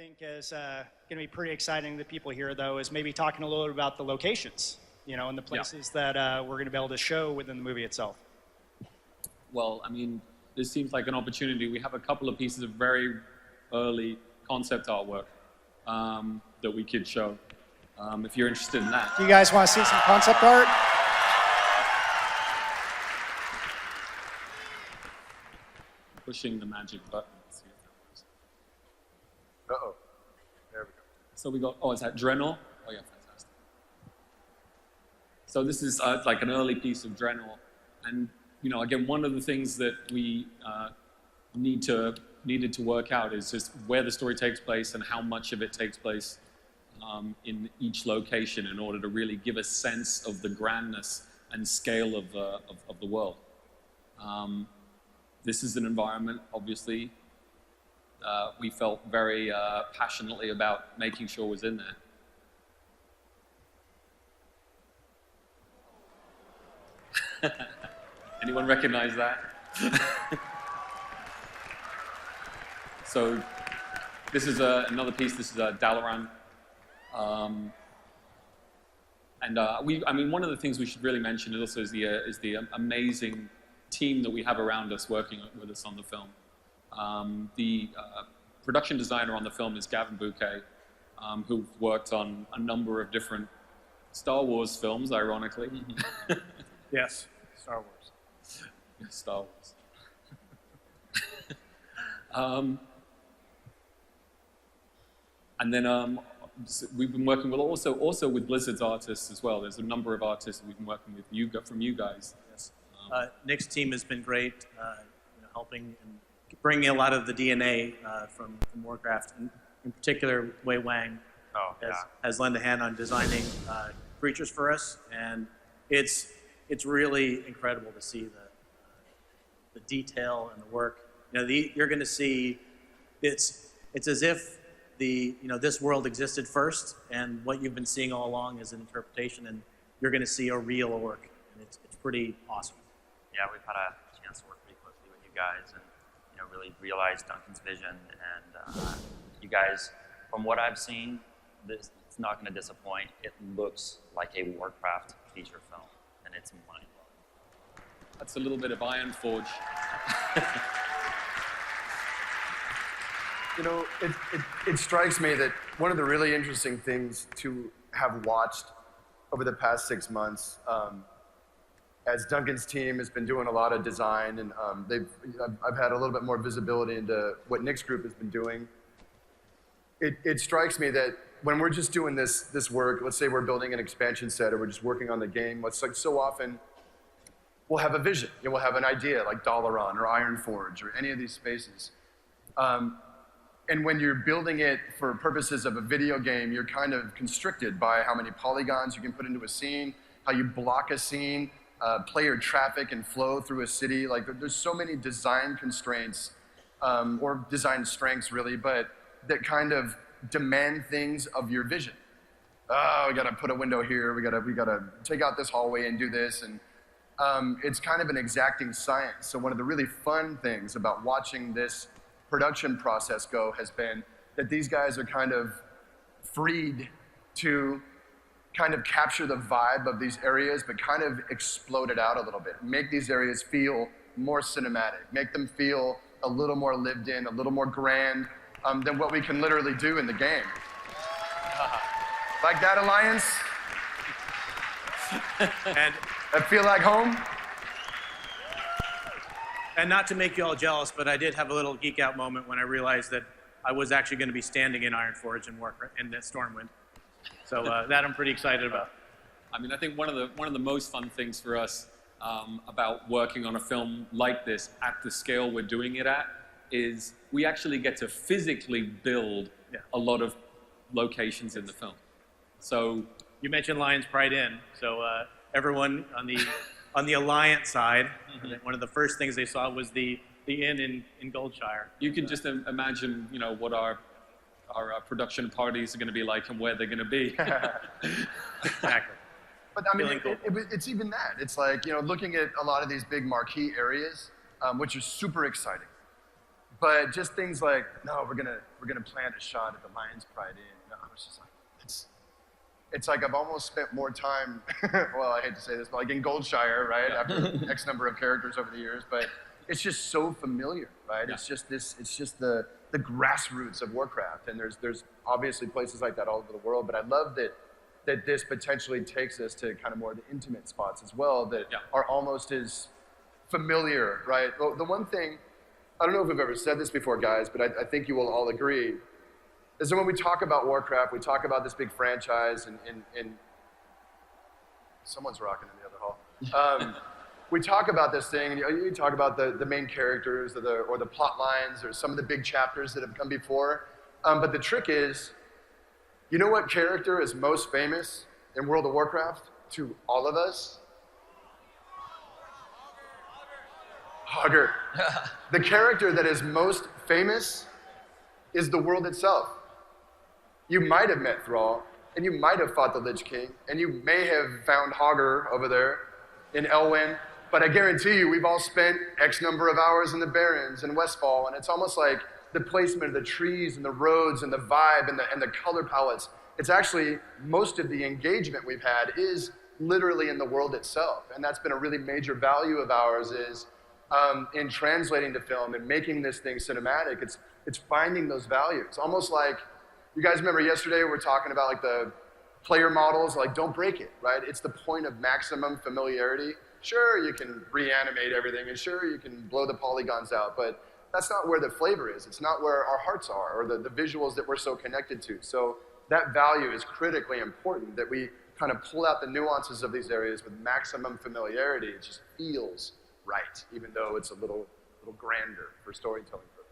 think is going to be pretty exciting to the people here, though, is maybe talking a little bit about the locations, and the places that we're going to be able to show within the movie itself. Well, I mean, this seems like an opportunity. We have a couple of pieces of very early concept artwork that we could show, if you're interested in that. Do you guys want to see some concept art? Pushing the magic button. Let's see if that works. Uh-oh. There we go. So we got, is that Drenor? Oh yeah, fantastic. So this is like an early piece of Drenor. And, again, one of the things that we needed to work out is just where the story takes place and how much of it takes place in each location in order to really give a sense of the grandness and scale of the world. This is an environment, obviously, we felt very passionately about making sure was in there. Anyone recognize that? So this is another piece. This is Dalaran. One of the things we should really mention also is the amazing team that we have around us working with us on the film. The production designer on the film is Gavin Bouquet, who worked on a number of different Star Wars films, ironically. Yes, Star Wars. Yes, Star Wars. And then we've been working with also with Blizzard's artists as well. There's a number of artists that we've been working with from you guys. Yes. Nick's team has been great, helping and bringing a lot of the DNA from Warcraft, and in particular, Wei Wang has lent a hand on designing creatures for us, and it's really incredible to see the detail and the work. You're going to see it's as if this world existed first, and what you've been seeing all along is an interpretation, and you're going to see a real orc, and it's pretty awesome. Yeah, we've had a chance to work pretty closely with you guys, and really realize Duncan's vision. And you guys, from what I've seen, it's not going to disappoint. It looks like a Warcraft feature film, and it's mind-blowing. That's a little bit of Iron Forge. It strikes me that one of the really interesting things to have watched over the past 6 months, as Duncan's team has been doing a lot of design, and I've had a little bit more visibility into what Nick's group has been doing. It strikes me that when we're just doing this work, let's say we're building an expansion set or we're just working on the game, so often we'll have a vision, we'll have an idea like Dalaran or Ironforge or any of these spaces. And when you're building it for purposes of a video game, you're kind of constricted by how many polygons you can put into a scene, how you block a scene, player traffic and flow through a city. Like there's so many design constraints, or design strengths really, but that kind of demand things of your vision. Oh, we gotta put a window here, we gotta take out this hallway and do this, and it's kind of an exacting science. So one of the really fun things about watching this production process go has been that these guys are kind of freed to kind of capture the vibe of these areas, but kind of explode it out a little bit. Make these areas feel more cinematic. Make them feel a little more lived in, a little more grand than what we can literally do in the game. Like that, Alliance? And I feel like home? And not to make you all jealous, but I did have a little geek out moment when I realized that I was actually going to be standing in Ironforge and Warcraft in Stormwind. So that I'm pretty excited about. I mean, I think one of the most fun things for us about working on a film like this at the scale we're doing it at is we actually get to physically build a lot of locations in the film. So you mentioned Lions Pride Inn, so everyone on the Alliance side, one of the first things they saw was the inn in Goldshire. You can just imagine, what our production parties are going to be like and where they're going to be. Exactly. But I mean, it's even that. It's like, looking at a lot of these big marquee areas, which are super exciting. But just things like, no, we're gonna plant a shot at the Lion's Pride Inn. I was just like, it's like I've almost spent more time, well, I hate to say this, but like in Goldshire, right? After X number of characters over the years, but it's just so familiar, right? Yeah. It's just the grassroots of Warcraft, and there's obviously places like that all over the world. But I love that this potentially takes us to kind of more of the intimate spots as well that are almost as familiar, right? Well, the one thing, I don't know if we've ever said this before, guys, but I think you will all agree, is that when we talk about Warcraft, we talk about this big franchise, and someone's rocking in the other hall. We talk about this thing, and you talk about the main characters or the plot lines or some of the big chapters that have come before. But the trick is, you know what character is most famous in World of Warcraft to all of us? Hogger. The character that is most famous is the world itself. You might have met Thrall, and you might have fought the Lich King, and you may have found Hogger over there in Elwyn, but I guarantee you we've all spent X number of hours in the Barrens and Westfall, and it's almost like the placement of the trees and the roads and the vibe and the color palettes. It's actually, most of the engagement we've had is literally in the world itself, and that's been a really major value of ours is in translating to film and making this thing cinematic, it's finding those values. Almost like, you guys remember yesterday we were talking about like the player models, like don't break it, right? It's the point of maximum familiarity. Sure, you can reanimate everything, and sure, you can blow the polygons out, but that's not where the flavor is. It's not where our hearts are, or the visuals that we're so connected to. So that value is critically important, that we kind of pull out the nuances of these areas with maximum familiarity. It just feels right, even though it's a little grander for storytelling purposes.